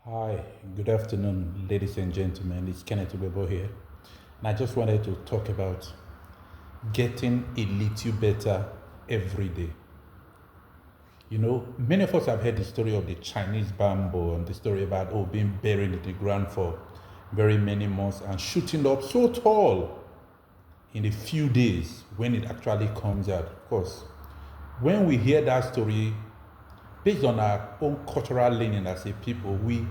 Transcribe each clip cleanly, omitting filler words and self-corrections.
Hi, good afternoon, ladies and gentlemen. It's Kenneth Ubebo here. And I just wanted to talk about getting a little better every day. Many of us have heard the story of the Chinese bamboo and the story about being buried in the ground for very many months and shooting up so tall in a few days when it actually comes out. Of course, when we hear that story, based on our own cultural learning as a people, we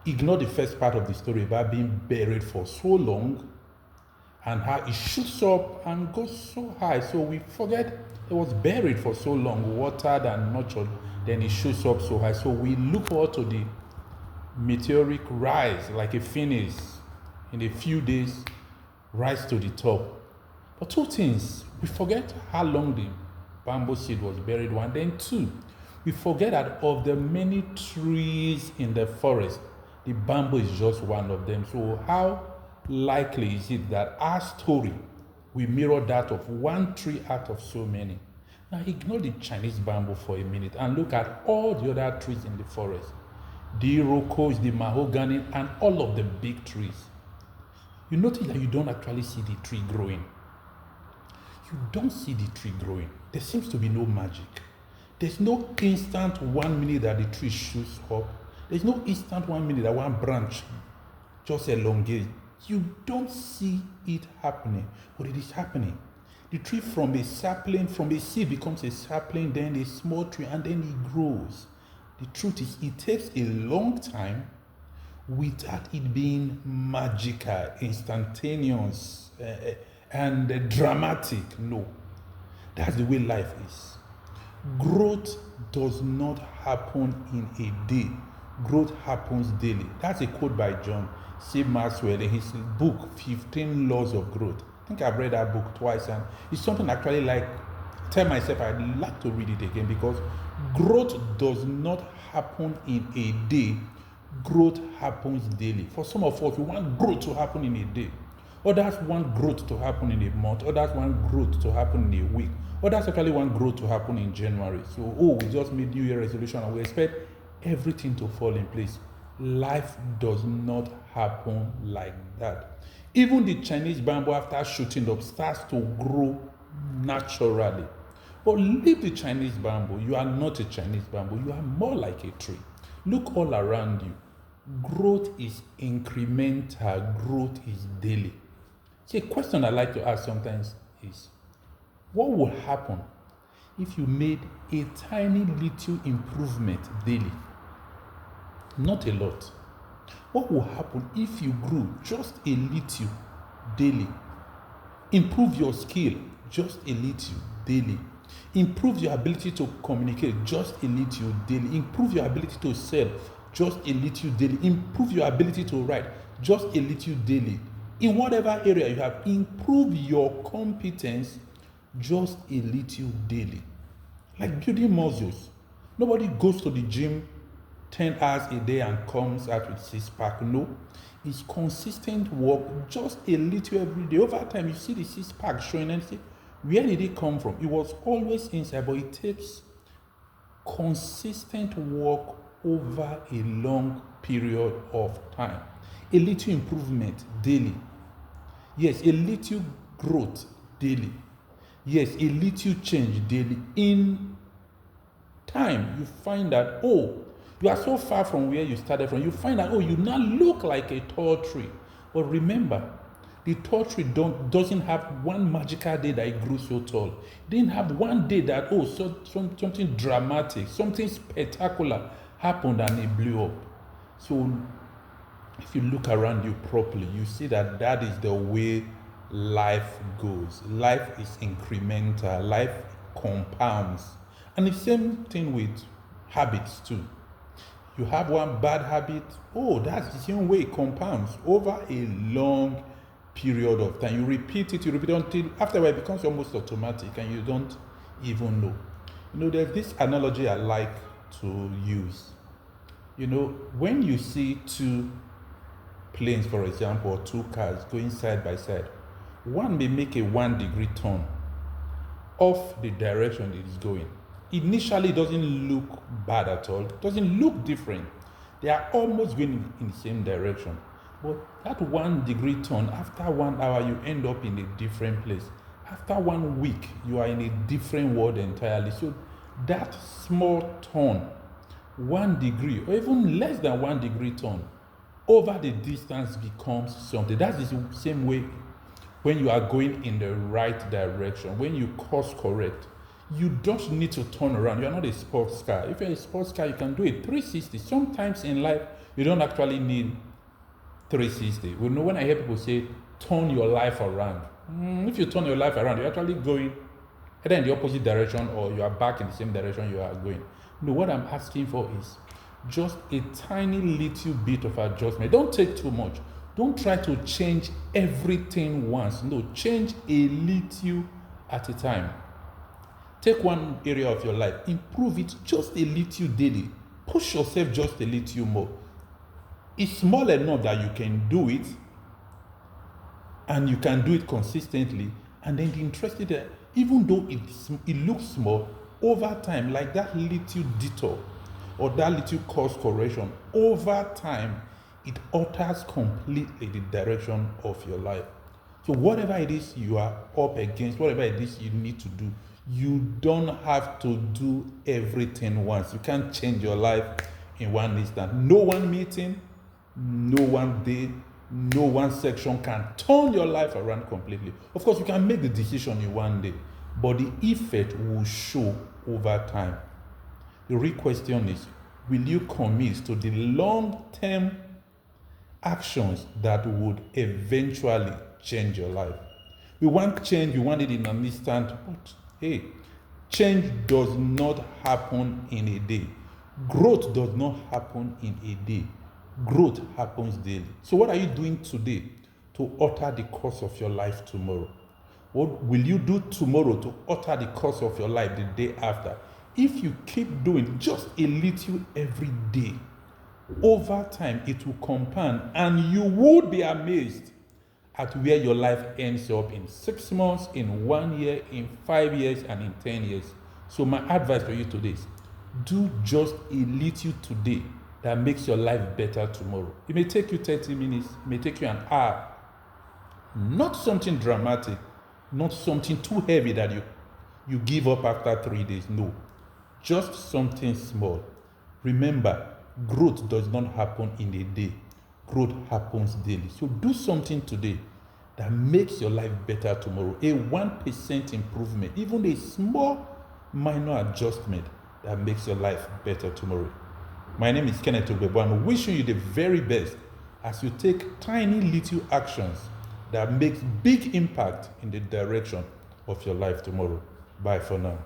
ignore the first part of the story about being buried for so long and how it shoots up and goes so high. So we forget it was buried for so long, watered and nurtured, then it shoots up so high. So we look forward to the meteoric rise like a phoenix in a few days, rise to the top. But two things, we forget how long the bamboo seed was buried, one. Then two, we forget that of the many trees in the forest, the bamboo is just one of them. So how likely is it that our story will mirror that of one tree out of so many? Now ignore the Chinese bamboo for a minute and look at all the other trees in the forest. The irokos, the mahogany, and all of the big trees. You notice that you don't actually see the tree growing. You don't see the tree growing. There seems to be no magic. There's no instant 1 minute that the tree shoots up. There's no instant 1 minute that one branch just elongates. You don't see it happening, but it is happening. The tree from a sapling, from a seed becomes a sapling, then a small tree, and then it grows. The truth is, it takes a long time without it being magical, instantaneous, and dramatic. No, that's the way life is. Growth does not happen in a day. Growth happens daily. That's a quote by John C. Maxwell in his book, 15 Laws of Growth. I think I've read that book twice, and it's something actually like, tell myself I'd like to read it again, because growth does not happen in a day. Growth happens daily. For some of us, we want growth to happen in a day. Others want growth to happen in a month. Others want growth to happen in a week. Others actually want growth to happen in January. So, we just made New Year resolution and we expect everything to fall in place. Life does not happen like that. Even the Chinese bamboo, after shooting up, starts to grow naturally. But leave the Chinese bamboo. You are not a Chinese bamboo. You are more like a tree. Look all around you. Growth is incremental. Growth is daily. See, a question I like to ask sometimes is, what would happen if you made a tiny little improvement daily? Not a lot. What will happen if you grew just a little daily? Improve your skill just a little daily. Improve your ability to communicate just a little daily. Improve your ability to sell just a little daily. Improve your ability to write just a little daily. In whatever area you have, improve your competence just a little daily. Like building muscles. Nobody goes to the gym 10 hours a day and comes out with six-pack. No, it's consistent work, just a little every day. Over time, you see the six-pack showing and say, where did it come from? It was always inside, but it takes consistent work over a long period of time. A little improvement daily. Yes, a little growth daily. Yes, a little change daily. In time, you find that, you are so far from where you started from. You find that, you now look like a tall tree. But remember, the tall tree doesn't have one magical day that it grew so tall. It didn't have one day that, something dramatic, something spectacular happened and it blew up. So if you look around you properly, you see that that is the way life goes. Life is incremental. Life compounds. And the same thing with habits too. You have one bad habit, that's the same way it compounds over a long period of time. You repeat it until afterward it becomes almost automatic and you don't even know. There's this analogy I like to use. When you see two planes, for example, or two cars going side by side, one may make a 1 degree turn off the direction it is going. Initially, it doesn't look bad at all. It doesn't look different. They are almost going in the same direction. But that 1 degree turn, after 1 hour, you end up in a different place. After 1 week, you are in a different world entirely. So that small turn, 1 degree, or even less than 1 degree turn, over the distance becomes something. That's the same way when you are going in the right direction. When you course correct, you just need to turn around. You are not a sports car. If you're a sports car, you can do it 360. Sometimes in life, you don't actually need 360. You know, when I hear people say, turn your life around. If you turn your life around, you're actually going either in the opposite direction or you are back in the same direction you are going. No, what I'm asking for is just a tiny little bit of adjustment. Don't take too much. Don't try to change everything once. No, change a little at a time. Take one area of your life, improve it just a little daily. Push yourself just a little more. It's small enough that you can do it, and you can do it consistently. And then the interesting that even though it looks small, over time, like that little detour or that little course correction, over time, it alters completely the direction of your life. So whatever it is you are up against, whatever it is you need to do, you don't have to do everything once. You can't change your life in one instant. No one meeting, no one day, no one section can turn your life around completely. Of course, you can make the decision in one day, but the effect will show over time. The real question is, will you commit to the long-term actions that would eventually change your life? We want change, we want it in an instant, but hey, change does not happen in a day. Growth does not happen in a day. Growth happens daily. So what are you doing today to alter the course of your life tomorrow? What will you do tomorrow to alter the course of your life the day after? If you keep doing just a little every day, over time it will compound, and you would be amazed at where your life ends up in 6 months, in 1 year, in 5 years, and in 10 years. So my advice for you today is, do just a little today that makes your life better tomorrow. It may take you 30 minutes, it may take you an hour. Not something dramatic, not something too heavy that you give up after 3 days. No, just something small. Remember, growth does not happen in a day. Growth happens daily. So do something today that makes your life better tomorrow. A 1% improvement, even a small minor adjustment that makes your life better tomorrow. My name is Kenneth Ogbebo. I'm wishing you the very best as you take tiny little actions that makes big impact in the direction of your life tomorrow. Bye for now.